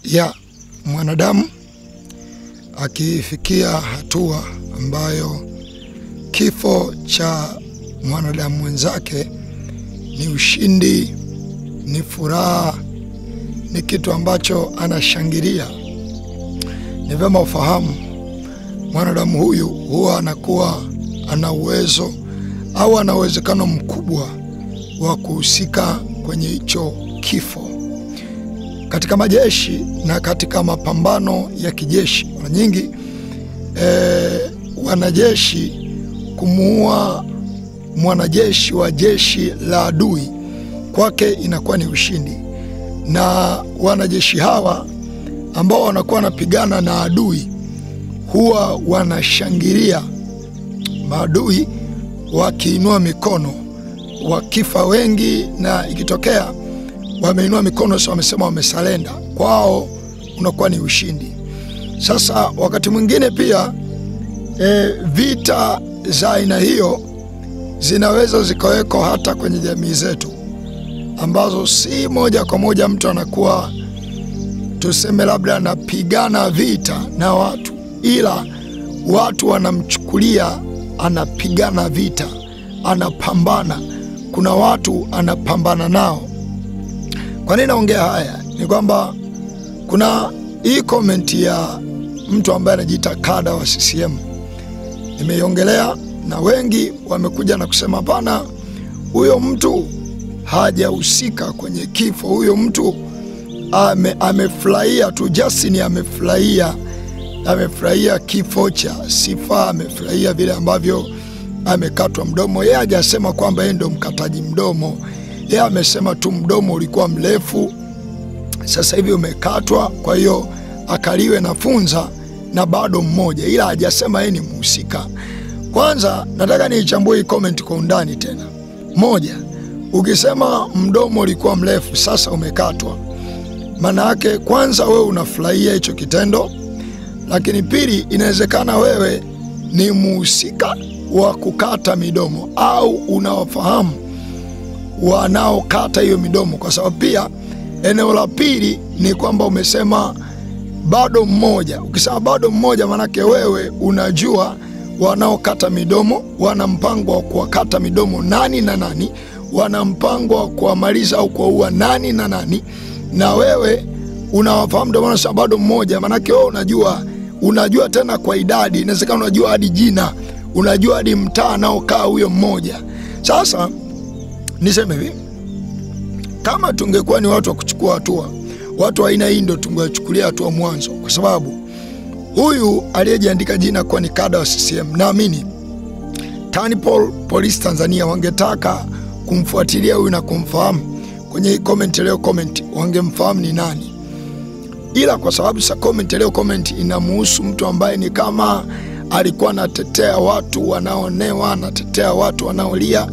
ya mwanadamu akifikia hatua ambayo kifo cha mwanadamu mwenzake ni ushindi, ni furaha, ni kitu ambacho anashangilia, ni vyema ufahamu mwanadamu huyu huwa anakuwa ana uwezo au ana uwezekano mkubwa wa kuhusika kwenye hicho kifo. Katika majeshi na katika mapambano ya kijeshi, mara nyingi wanajeshi kumuua mwanajeshi wa jeshi la adui kwake inakuwa ni ushindi, na wanajeshi hawa ambao wanakuwa wanapigana na adui huwa wanashangilia maadui wakiinua mikono, wakifa wengi, na ikitokea wameinua mikono sio wamesema wamesalenda, kwao unakuwa ni ushindi. Sasa wakati mwingine pia vita za aina hiyo zinaweza zikaweko hata kwenye jamii zetu, ambazo si moja kwa moja mtu anakuwa tuseme labda anapigana vita na watu, ila watu wanamchukulia anapigana vita, anapambana. Kuna watu anapambana nao. Kwa nini naongea haya? Ni kwamba kuna hii comment ya mtu ambaye anajiita kada wa CCM. Nimeiongelea na wengi wamekuja na kusema hapana, huyo mtu hajahusika kwenye kifo, huyo mtu amefurahia tu, Justin amefurahia kifo cha Sifa, amefurahia vile ambavyo amekatwa mdomo. Yeye hajasema kwamba yeye ndo mkataji mdomo, yeye amesema tu mdomo ulikuwa mrefu, sasa hivi umekatwa, kwa hiyo akaliwe na funza na bado mmoja, ila hajasema yeye ni mhusika. Kwanza nataka niichambue hii comment kwa undani tena. Moja, ukisema mdomo ulikuwa mrefu sasa umekatwa, maana yake kwanza wewe unafurahia hicho kitendo, lakini pili inawezekana wewe ni mhusika wa kukata midomo au unawafahamu wanaokata hiyo midomo, kwa sababu pia eneo la pili ni kwamba umesema bado mmoja. Ukisema bado mmoja, manake wewe unajua wanaokata midomo, wana mpango wa kuwakata midomo nani na nani, wana mpango wa kuwamaliza au kuwaua nani na nani, na wewe unawafahamu. Ndio maana unasema bado mmoja, manake wewe unajua tena kwa idadi, inawezekana unajua hadi jina, unajua hadi mtaa naokaa huyo mmoja. Sasa niseme hivi, kama tungekuwa ni watu wa kuchukua hatua, watu wa aina hii ndio tungechukulia hatua mwanzo, kwa sababu huyu aliyejiandika jina kwa ni kada wa CCM, naamini Tanpol Police Tanzania wangetaka kumfuatilia huyu na kumfahamu. Kwenye comment leo comment wangemfahamu ni nani, ila kwa sababu sa comment leo comment inamuhusu mtu ambaye ni kama alikuwa anatetea watu wanaonewa, anatetea watu wanaolia.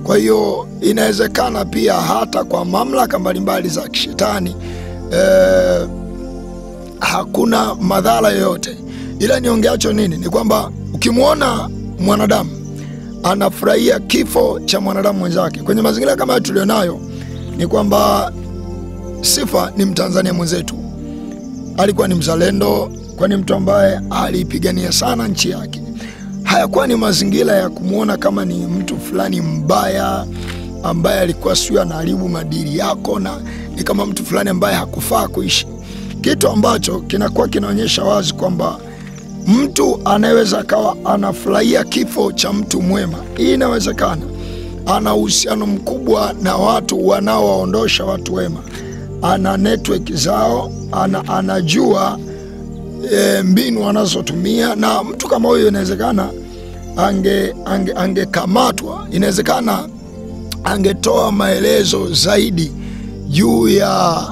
Kwa hiyo inawezekana pia hata kwa mamlaka mbalimbali za kishetani hakuna madhara yoyote, ila niongeacho nini ni kwamba ukimwona mwanadamu anafurahia kifo cha mwanadamu mwenzake kwenye mazingira kama tulionayo, ni kwamba Sifa ni Mtanzania mwenzetu, alikuwa ni mzalendo, kwa ni mtu ambaye alipigania sana nchi yake. Hayakuwa ni mazingira ya kumuona kama ni mtu fulani mbaya ambaye alikuwa sio anaharibu madili yako, na ni kama mtu fulani ambaye hakufaa kuishi, kitu ambacho kinakuwa kinaonyesha wazi kwamba mtu anaweza kawa anafurahia kifo cha mtu mwema. Hii inawezekana ana uhusiano mkubwa na watu wanaowaondosha watu wema, ana network zao, anajua mbinu wanazotumia, na mtu kama huyo inawezekana angekamatwa, inawezekana angetoa maelezo zaidi juu ya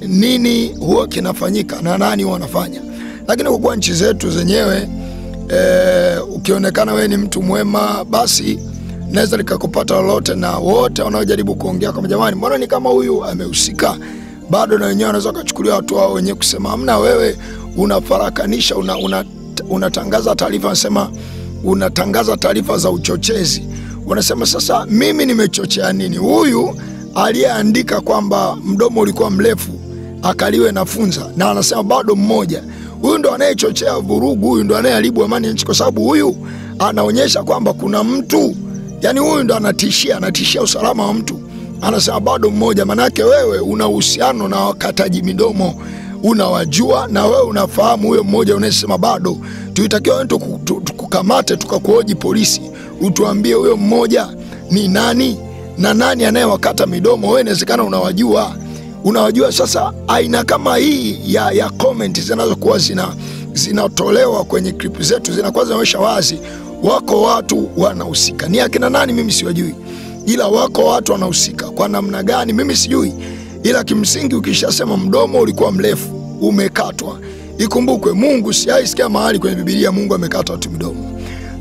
nini huwa kinafanyika na nani wanafanya. Lakini kwa kuwa nchi zetu zenyewe ukionekana wewe ni mtu mwema, basi naweza likakupata lolote, na wote wanaojaribu kuongea kama jamani, mbona ni kama huyu amehusika, bado na wenyewe wanaweza kuchukulia watu wao wenyewe kusema hamna, wewe unafarakanisha, unatangaza taarifa, wanasema unatangaza taarifa za uchochezi. Wanasema sasa mimi nimechochea nini? Huyu aliyeandika kwamba mdomo ulikuwa mrefu akaliwe na funza, na anasema bado mmoja. Huyu ndo anayechochea vurugu, huyu ndo anayeharibu amani ya nchi, kwa sababu huyu anaonyesha kwamba kuna mtu, yani huyu ndo anatishia usalama wa mtu. Anasema bado mmoja, manake wewe una uhusiano na wakataji midomo, unawajua na wewe unafahamu huyo mmoja unayesema bado. Tulitakiwa tukukamate tukakuhoji polisi, utuambie huyo mmoja ni nani na nani anayewakata midomo. Wewe inawezekana unawajua. Sasa aina kama hii ya comment zinazokuwa zinatolewa kwenye clip zetu zinakuwa zinaonyesha wazi wako watu wanahusika. Ni akina nani mimi siwajui, ila wako watu wanahusika. Kwa namna gani mimi sijui, ila kimsingi ukishasema mdomo ulikuwa mrefu umekatwa. Ikumbukwe Mungu sijaisikia mahali kwenye Biblia Mungu amekata watu midomo.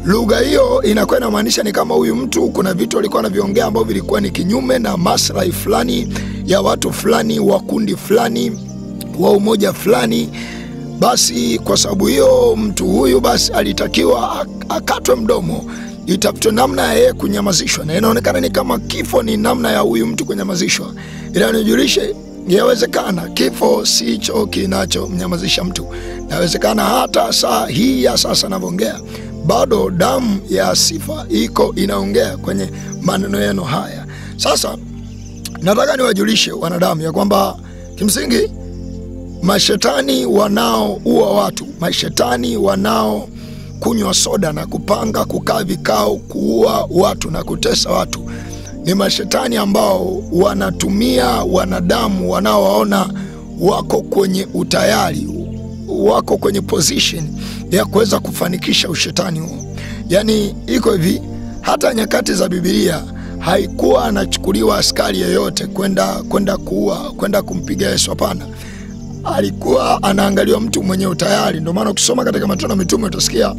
Lugha hiyo inakuwa inamaanisha ni kama huyu mtu kuna vitu alikuwa anaviongea ambavyo vilikuwa ni kinyume na maslahi fulani ya watu fulani, wa kundi fulani, wa umoja fulani. Basi kwa sababu hiyo mtu huyu basi alitakiwa akatwe mdomo, itafutwe namna ya yeye kunyamazishwa. Na inaonekana ni kama kifo ni namna ya huyu mtu kunyamazishwa. Ila nijulishe, yawezekana kifo sicho kinachomnyamazisha mtu. Yawezekana hata saa hii ya sasa ninavyoongea bado damu ya sifa iko inaongea kwenye maneno yenu haya. Sasa nataka niwajulishe wanadamu ya kwamba kimsingi mashetani wanaoua watu, mashetani wanao kunywa soda na kupanga kukaa vikao kuua watu na kutesa watu, ni mashetani ambao wanatumia wanadamu wanaowaona wako kwenye utayari, wako kwenye position ya kuweza kufanikisha ushetani huo. Yani iko hivi, hata nyakati za Biblia haikuwa anachukuliwa askari yeyote kwenda kuua, kwenda kumpiga Yesu. Hapana, alikuwa anaangaliwa mtu mwenye utayari. Ndio maana ukisoma katika Matendo ya Mitume utasikia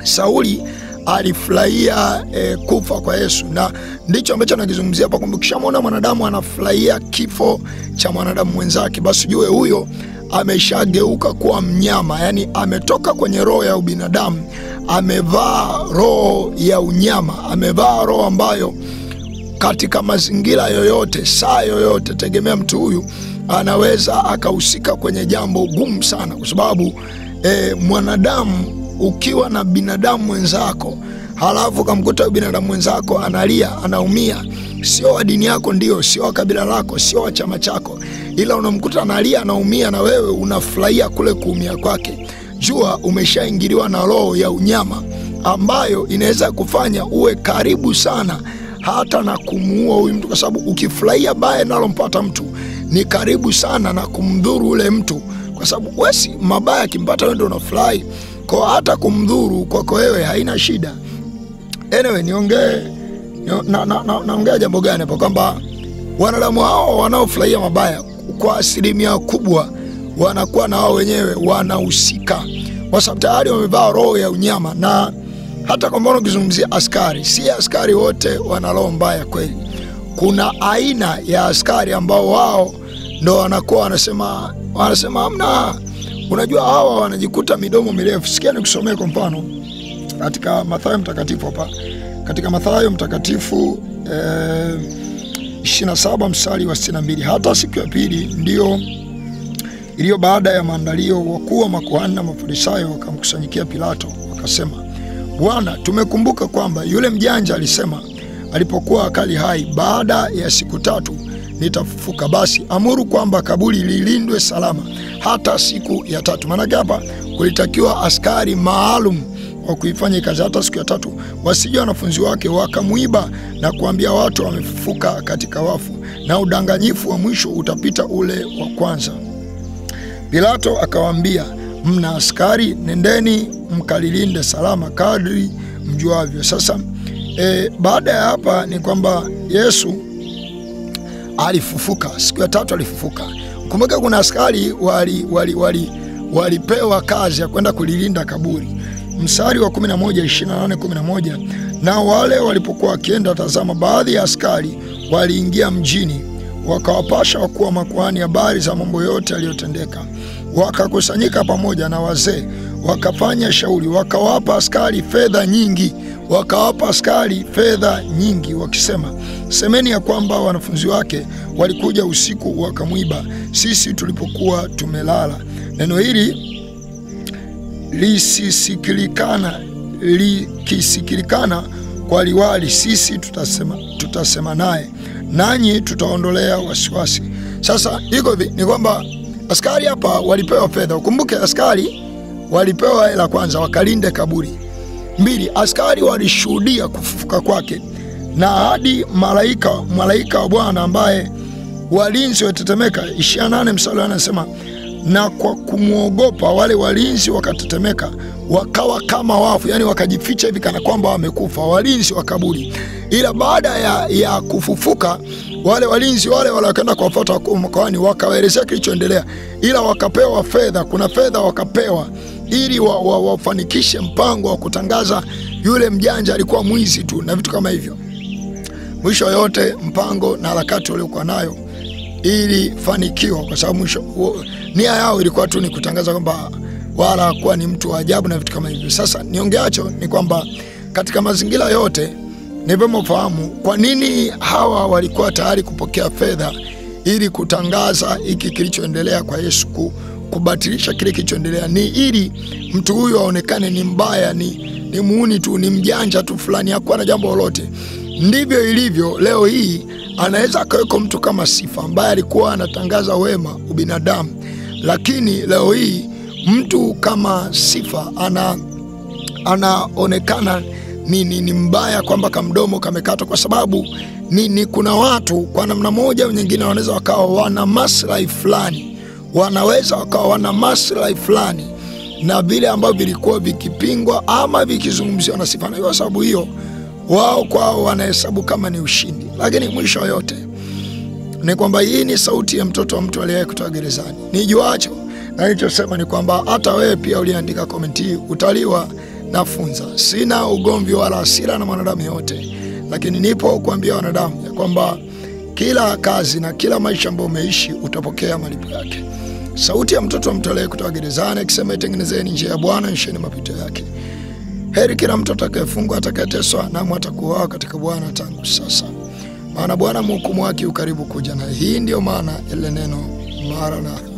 Sauli alifurahia kufa kwa Yesu, na ndicho ambacho nakizungumzia hapa, kwamba ukishamwona mwanadamu anafurahia kifo cha mwanadamu mwenzake, basi jue huyo ameshageuka kuwa mnyama. Yani ametoka kwenye roho ya ubinadamu, amevaa roho ya unyama, amevaa roho ambayo katika mazingira yoyote, saa yoyote, tegemea mtu huyu anaweza akahusika kwenye jambo gumu sana. Kwa sababu mwanadamu, ukiwa na binadamu mwenzako halafu kamkuta binadamu mwenzako analia, anaumia, sio wa dini yako, ndio sio wa kabila lako, sio wa chama chako, ila unamkuta analia, anaumia, na wewe unafurahia kule kuumia kwake, jua umeshaingiliwa na roho ya unyama ambayo inaweza kufanya uwe karibu sana hata na kumuua huyu mtu. Kwa sababu ukifurahia baya nalompata mtu, ni karibu sana na kumdhuru ule mtu, kwa sababu wesi mabaya akimpata wewe ndio unafurahi, kwa hata kumdhuru kwako wewe haina shida. Anyway, naongea jambo gani hapo? Kwamba wanadamu hao wanaofurahia mabaya kwa asilimia kubwa wanakuwa na wao wenyewe wanahusika, kwa sababu tayari wamevaa roho ya unyama. Na hata kwa mfano ukizungumzia askari, si askari wote wana roho mbaya kweli. Kuna aina ya askari ambao wao ndo wanakuwa wanasema hamna. Unajua hawa wanajikuta midomo mirefu. Sikia nikusomee kwa mfano katika Mathayo mtakatifu hapa. Katika Mathayo mtakatifu 27 mstari wa 62. Hata siku ya pili ndio iliyo baada ya maandalio, wakuu wa makuhani na Mafarisayo wakamkusanyikia Pilato, wakasema, Bwana, tumekumbuka kwamba yule mjanja alisema alipokuwa akali hai, baada ya siku 3 nitafufuka. Basi amuru kwamba kaburi lilindwe salama hata siku ya 3. Maana hapa kulitakiwa askari maalum wa kuifanya kazi hata siku ya 3, wasije wanafunzi wake wakamuiba na kuambia watu wamefufuka katika wafu, na udanganyifu wa mwisho utapita ule wa kwanza. Pilato akawaambia, mna askari, nendeni mkalilinde salama kadri mjuavyo. Sasa baada ya hapa ni kwamba Yesu alifufuka, siku ya 3 alifufuka. Kumbuka kuna askari walipewa kazi ya kwenda kulilinda kaburi. Mstari wa 11:28-11, na wale walipokuwa wakienda, tazama, baadhi ya askari waliingia mjini, wakawapasha wakuu wa makuhani habari za mambo yote yaliyotendeka. Wakakusanyika pamoja na wazee, wakafanya shauri, wakawapa askari fedha nyingi, wakisema, semeni ya kwamba wanafunzi wake walikuja usiku wakamwiba sisi tulipokuwa tumelala. Neno hili likisikilikana kwa liwali, sisi tutasema naye, nanyi tutaondolea wasiwasi. Sasa iko hivi, ni kwamba askari hapa walipewa fedha. Ukumbuke askari walipewa hela kwanza wakalinde kaburi. 2, askari walishuhudia kufufuka kwake, na hadi malaika wa Bwana ambaye walinzi watetemeka. 28 mstari anasema, na kwa kumwogopa wale walinzi wakatetemeka, wakawa kama wafu, yani wakajificha hivi kana kwamba wamekufa, walinzi wa kaburi. Ila baada ya kufufuka, wale walinzi wale wakaenda kuwafuata wakuu makuhani, wakawaelezea kilichoendelea, ila wakapewa fedha. Kuna fedha wakapewa ili wafanikishe mpango wa kutangaza yule mjanja alikuwa mwizi tu na vitu kama hivyo. Mwisho yote mpango na harakati waliokuwa nayo ili fanikiwa, kwa sababu mwisho nia yao ilikuwa tu ni kutangaza kwamba wala kuwa ni mtu wa ajabu na vitu kama hivyo. Sasa niongeacho ni kwamba katika mazingira yote ni vyema ufahamu kwa nini hawa walikuwa tayari kupokea fedha ili kutangaza hiki kilichoendelea kwa Yesu, kubatilisha kile kilichoendelea. Ni ili mtu huyu aonekane ni mbaya, ni muuni tu, ni mjanja tu fulani, hakuwa na jambo lolote. Ndivyo ilivyo leo hii. Anaweza akaweko mtu kama Sifa ambaye alikuwa anatangaza wema, ubinadamu, lakini leo hii mtu kama Sifa anaonekana ni mbaya, kwamba kamdomo kamekatwa, kwa sababu kuna watu kwa namna moja au nyingine wanaweza wakawa wana maslahi fulani, na vile ambavyo vilikuwa vikipingwa ama vikizungumziwa na Sifa, na kwa sababu hiyo wao kwao wanahesabu kama ni ushindi. Lakini mwisho yote ni kwamba hii ni sauti ya mtoto wa mtu aliye kutoka gerezani. Nijuacho na nilichosema ni kwamba hata wewe pia uliandika komenti hii utaliwa na funza. Sina ugomvi wala hasira na mwanadamu yote, lakini nipo kuambia wanadamu ya kwamba kila kazi na kila maisha ambayo umeishi utapokea malipo yake. Sauti ya mtoto wa mtu aliye kutoka gerezani akisema, itengenezeni njia ya Bwana, nyosheni mapito yake. Heri kila mtu atakayefungwa, atakayeteswa, na atakuwa katika Bwana tangu sasa, maana Bwana mhukumu wake ukaribu kuja. Na hii ndio maana ile neno Maranatha.